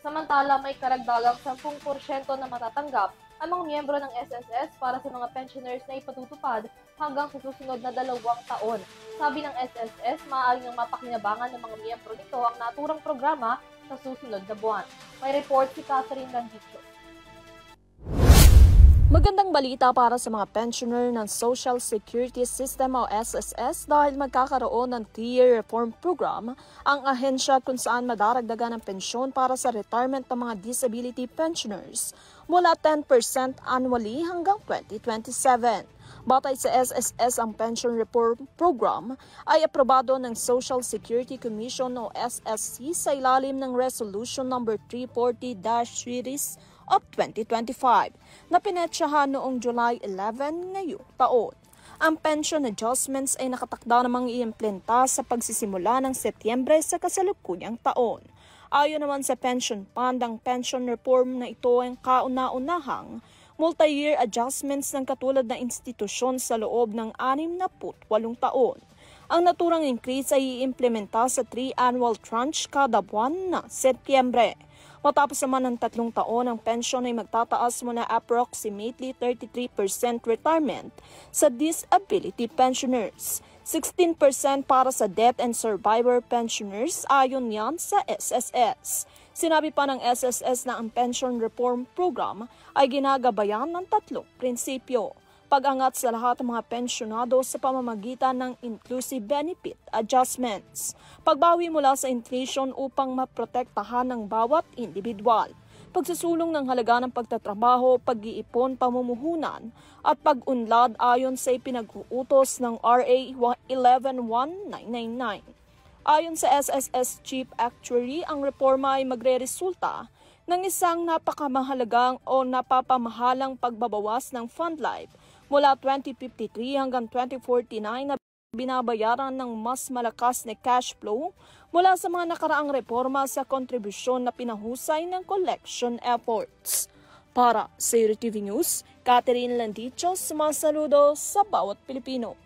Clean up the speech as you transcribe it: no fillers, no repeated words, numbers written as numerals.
Samantala, may karagdagang 10% na matatanggap ang mga miyembro ng SSS para sa mga pensioners na ipatutupad hanggang sa susunod na 2 taon. Sabi ng SSS, maaaring ang mapakinabangan ng mga miyembro nito ang naturang programa sa susunod na buwan. May report si Catherine Landicho. Magandang balita para sa mga pensioner ng Social Security System o SSS dahil magkakaroon ng 3-year reform program ang ahensya kung saan madaragdagan ng pensyon para sa retirement ng mga disability pensioners mula 10% annually hanggang 2027. Batay sa SSS, ang Pension Reform Program ay aprobado ng Social Security Commission o SSC sa ilalim ng Resolution No. 340-Series of 2025 na pinetsahan noong July 11 ngayong taon. Ang pension adjustments ay nakatakda namang iimplementa sa pagsisimula ng Setyembre sa kasalukuyang taon. Ayon naman sa pension fund, ang pension reform na ito ay kauna-unahang multi-year adjustments ng katulad na institusyon sa loob ng 68 taon. Ang naturang increase ay iimplementa sa 3 annual tranche kada buwan na Setyembre. Matapos naman ng 3 taon, ang pensyon ay magtataas mula approximately 33% retirement sa disability pensioners, 16% para sa death and survivor pensioners ayon yan sa SSS. Sinabi pa ng SSS na ang Pension Reform Program ay ginagabayan ng 3 prinsipyo. Pag-angat sa lahat ng mga pensyonado sa pamamagitan ng inclusive benefit adjustments, pagbawi mula sa inflation upang maprotektahan ng bawat individual, pagsusulong ng halaga ng pagtatrabaho, pag-iipon, pamumuhunan, at pag-unlad ayon sa ipinag-uutos ng RA 111999. Ayon sa SSS Chief Actuary, ang reforma ay magre-resulta ng isang napakamahalagang o napapamahalang pagbabawas ng fund life mula 2053 hanggang 2049 na binabayaran ng mas malakas na cash flow mula sa mga nakaraang reforma sa kontribusyon na pinahusay ng collection efforts. Para sa TV News, Catherine Landicho, sumasaludo sa bawat Pilipino.